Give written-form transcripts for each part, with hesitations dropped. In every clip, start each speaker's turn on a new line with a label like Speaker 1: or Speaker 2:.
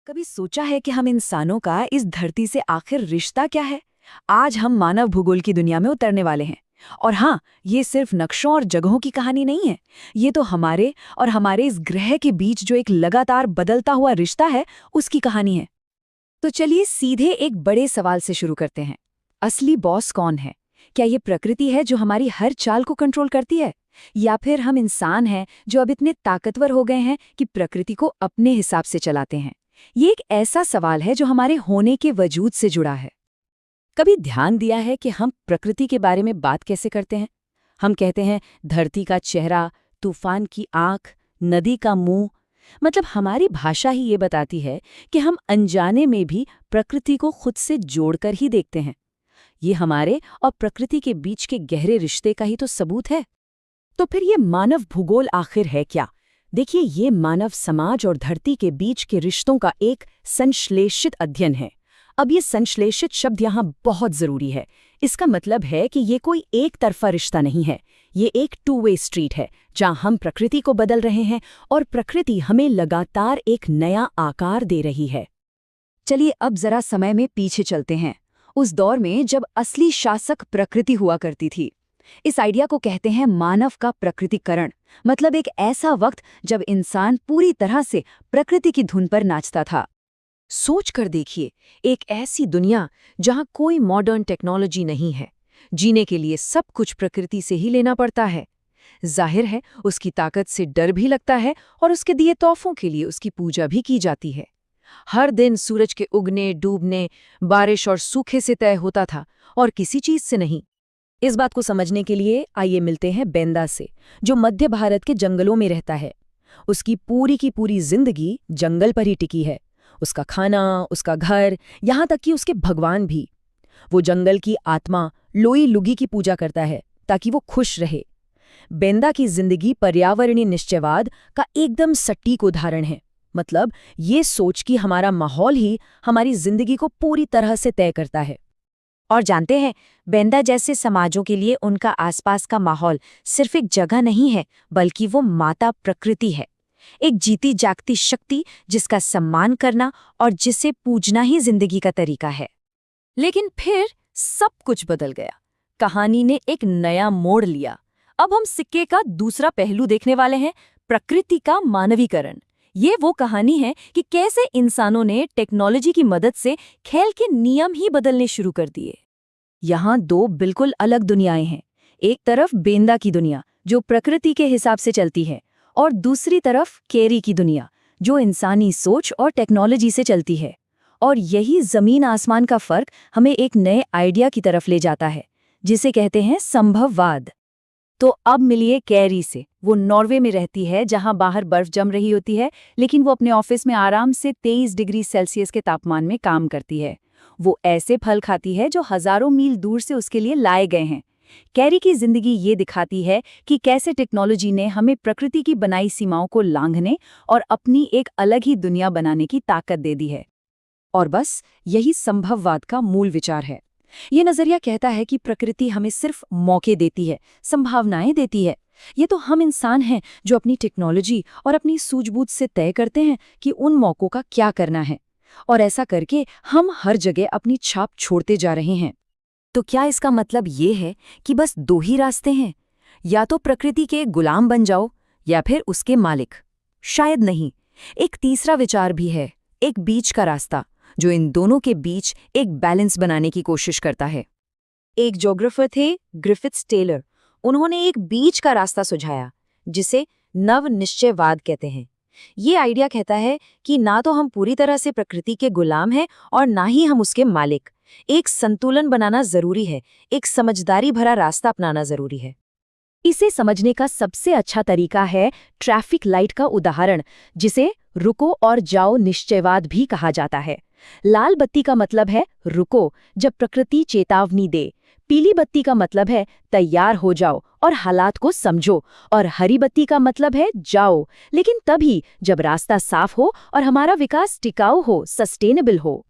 Speaker 1: कभी सोचा है कि हम इंसानों का इस धरती से आखिर रिश्ता क्या है? आज हम मानव भूगोल की दुनिया में उतरने वाले हैं। और हाँ, ये सिर्फ नक्शों और जगहों की कहानी नहीं है। ये तो हमारे और हमारे इस ग्रह के बीच जो एक लगातार बदलता हुआ रिश्ता है, उसकी कहानी है। तो चलिए सीधे एक बड़े सवाल से शुरू करते हैं। असली बॉस कौन है? क्या ये प्रकृति है जो हमारी हर चाल को कंट्रोल करती है? या फिर हम इंसान हैं जो अब इतने ताकतवर हो गए हैं कि प्रकृति को अपने हिसाब से चलाते हैं? ये एक ऐसा सवाल है जो हमारे होने के वजूद से जुड़ा है। कभी ध्यान दिया है कि हम प्रकृति के बारे में बात कैसे करते हैं? हम कहते हैं धरती का चेहरा, तूफान की आंख, नदी का मुंह। मतलब हमारी भाषा ही ये बताती है कि हम अनजाने में भी प्रकृति को खुद से जोड़कर ही देखते हैं। ये हमारे और प्रकृति के बीच के गहरे रिश्ते का ही तो सबूत है। तो फिर ये मानव भूगोल आखिर है क्या? देखिए, ये मानव समाज और धरती के बीच के रिश्तों का एक संश्लेषित अध्ययन है। अब ये संश्लेषित शब्द यहाँ बहुत जरूरी है। इसका मतलब है कि ये कोई एक तरफा रिश्ता नहीं है। ये एक टू वे स्ट्रीट है, जहाँ हम प्रकृति को बदल रहे हैं और प्रकृति हमें लगातार एक नया आकार दे रही है। चलिए अब जरा समय में पीछे चलते हैं, उस दौर में जब असली शासक प्रकृति हुआ करती थी। इस आइडिया को कहते हैं मानव का प्रकृतिकरण। मतलब एक ऐसा वक्त जब इंसान पूरी तरह से प्रकृति की धुन पर नाचता था। सोच कर देखिए, एक ऐसी दुनिया जहां कोई मॉडर्न टेक्नोलॉजी नहीं है। जीने के लिए सब कुछ प्रकृति से ही लेना पड़ता है। जाहिर है, उसकी ताकत से डर भी लगता है और उसके दिए तोहफों के लिए उसकी पूजा भी की जाती है। हर दिन सूरज के उगने, डूबने, बारिश और सूखे से तय होता था और किसी चीज से नहीं। इस बात को समझने के लिए आइए मिलते हैं बेंदा से, जो मध्य भारत के जंगलों में रहता है। उसकी पूरी की पूरी जिंदगी जंगल पर ही टिकी है। उसका खाना, उसका घर, यहाँ तक कि उसके भगवान भी। वो जंगल की आत्मा लोई लुगी की पूजा करता है ताकि वो खुश रहे। बेंदा की जिंदगी पर्यावरणीय निश्चयवाद का एकदम सटीक उदाहरण है। मतलब ये सोच कि हमारा माहौल ही हमारी जिंदगी को पूरी तरह से तय करता है। और जानते हैं, बेंदा जैसे समाजों के लिए उनका आसपास का माहौल सिर्फ एक जगह नहीं है, बल्कि वो माता प्रकृति है। एक जीती जागती शक्ति जिसका सम्मान करना और जिसे पूजना ही जिंदगी का तरीका है। लेकिन फिर सब कुछ बदल गया। कहानी ने एक नया मोड़ लिया। अब हम सिक्के का दूसरा पहलू देखने वाले हैं, प्रकृति का मानवीकरण। ये वो कहानी है कि कैसे इंसानों ने टेक्नोलॉजी की मदद से खेल के नियम ही बदलने शुरू कर दिए। यहाँ दो बिल्कुल अलग दुनियाएं हैं। एक तरफ बेंदा की दुनिया जो प्रकृति के हिसाब से चलती है, और दूसरी तरफ केरी की दुनिया जो इंसानी सोच और टेक्नोलॉजी से चलती है। और यही जमीन आसमान का फर्क हमें एक नए आइडिया की तरफ ले जाता है, जिसे कहते हैं संभववाद। तो अब मिलिए कैरी से। वो नॉर्वे में रहती है, जहां बाहर बर्फ जम रही होती है, लेकिन वो अपने ऑफिस में आराम से 23 डिग्री सेल्सियस के तापमान में काम करती है। वो ऐसे फल खाती है जो हजारों मील दूर से उसके लिए लाए गए हैं। कैरी की जिंदगी ये दिखाती है कि कैसे टेक्नोलॉजी ने हमें प्रकृति की बनाई सीमाओं को लांघने और अपनी एक अलग ही दुनिया बनाने की ताकत दे दी है। और बस यही संभववाद का मूल विचार है। ये नजरिया कहता है कि प्रकृति हमें सिर्फ मौके देती है, संभावनाएं देती है। ये तो हम इंसान हैं जो अपनी टेक्नोलॉजी और अपनी सूझबूझ से तय करते हैं कि उन मौकों का क्या करना है। और ऐसा करके हम हर जगह अपनी छाप छोड़ते जा रहे हैं। तो क्या इसका मतलब ये है कि बस दो ही रास्ते हैं? या तो प्रकृति के गुलाम बन जाओ या फिर उसके मालिक? शायद नहीं। एक तीसरा विचार भी है, एक बीच का रास्ता, जो इन दोनों के बीच एक बैलेंस बनाने की कोशिश करता है। एक ज्योग्राफर थे ग्रिफिथ्स टेलर। उन्होंने एक बीच का रास्ता सुझाया, जिसे नव निश्चयवाद कहते हैं। ये आइडिया कहता है कि ना तो हम पूरी तरह से प्रकृति के गुलाम हैं और ना ही हम उसके मालिक। एक संतुलन बनाना जरूरी है, एक समझदारी भरा रास्ता अपनाना जरूरी है। इसे समझने का सबसे अच्छा तरीका है ट्रैफिक लाइट का उदाहरण, जिसे रुको और जाओ निश्चयवाद भी कहा जाता है। लाल बत्ती का मतलब है रुको, जब प्रकृति चेतावनी दे। पीली बत्ती का मतलब है तैयार हो जाओ और हालात को समझो। और हरी बत्ती का मतलब है जाओ, लेकिन तभी जब रास्ता साफ हो और हमारा विकास टिकाऊ हो, सस्टेनेबल हो।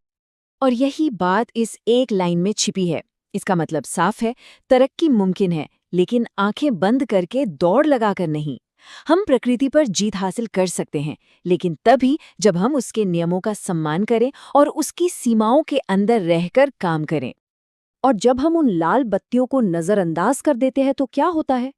Speaker 1: और यही बात इस एक लाइन में छिपी है। इसका मतलब साफ है, तरक्की मुमकिन है, लेकिन आंखें बंद करके दौड़ लगाकर नहीं। हम प्रकृति पर जीत हासिल कर सकते हैं, लेकिन तभी जब हम उसके नियमों का सम्मान करें और उसकी सीमाओं के अंदर रहकर काम करें। और जब हम उन लाल बत्तियों को नजरअंदाज कर देते हैं तो क्या होता है?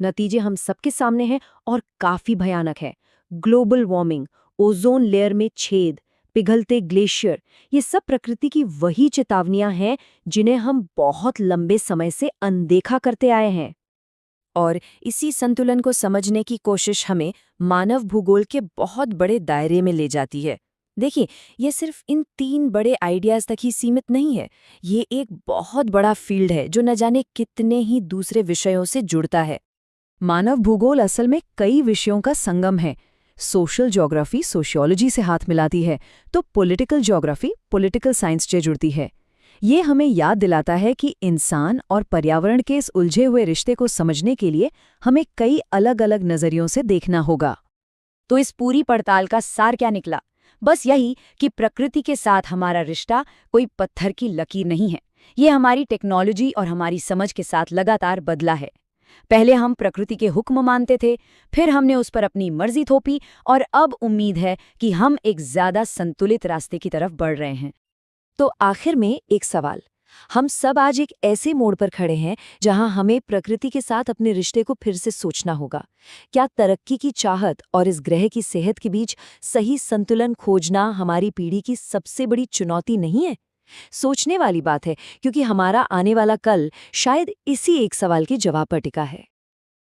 Speaker 1: नतीजे हम सबके सामने हैं और काफी भयानक है। ग्लोबल वार्मिंग, ओजोन लेयर में छेद, पिघलते ग्लेशियर, ये सब प्रकृति की वही चेतावनियां हैं जिन्हें हम बहुत लंबे समय से अनदेखा करते आए हैं। और इसी संतुलन को समझने की कोशिश हमें मानव भूगोल के बहुत बड़े दायरे में ले जाती है। देखिए, ये सिर्फ इन 3 बड़े आइडियाज तक ही सीमित नहीं है। ये एक बहुत बड़ा फील्ड है जो न जाने कितने ही दूसरे विषयों से जुड़ता है। मानव भूगोल असल में कई विषयों का संगम है। सोशल ज्योग्राफी सोशियोलॉजी से हाथ मिलाती है, तो पॉलिटिकल ज्योग्राफी पॉलिटिकल साइंस से जुड़ती है। ये हमें याद दिलाता है कि इंसान और पर्यावरण के इस उलझे हुए रिश्ते को समझने के लिए हमें कई अलग-अलग नजरियों से देखना होगा। तो इस पूरी पड़ताल का सार क्या निकला? बस यही कि प्रकृति के साथ हमारा रिश्ता कोई पत्थर की लकीर नहीं है। ये हमारी टेक्नोलॉजी और हमारी समझ के साथ लगातार बदला है। पहले हम प्रकृति के हुक्म मानते थे, फिर हमने उस पर अपनी मर्जी थोपी, और अब उम्मीद है कि हम एक ज्यादा संतुलित रास्ते की तरफ बढ़ रहे हैं। तो आखिर में एक सवाल, हम सब आज एक ऐसे मोड़ पर खड़े हैं जहां हमें प्रकृति के साथ अपने रिश्ते को फिर से सोचना होगा। क्या तरक्की की चाहत और इस ग्रह की सेहत के बीच सही संतुलन खोजना हमारी पीढ़ी की सबसे बड़ी चुनौती नहीं है? सोचने वाली बात है, क्योंकि हमारा आने वाला कल शायद इसी एक सवाल के जवाब पर टिका है।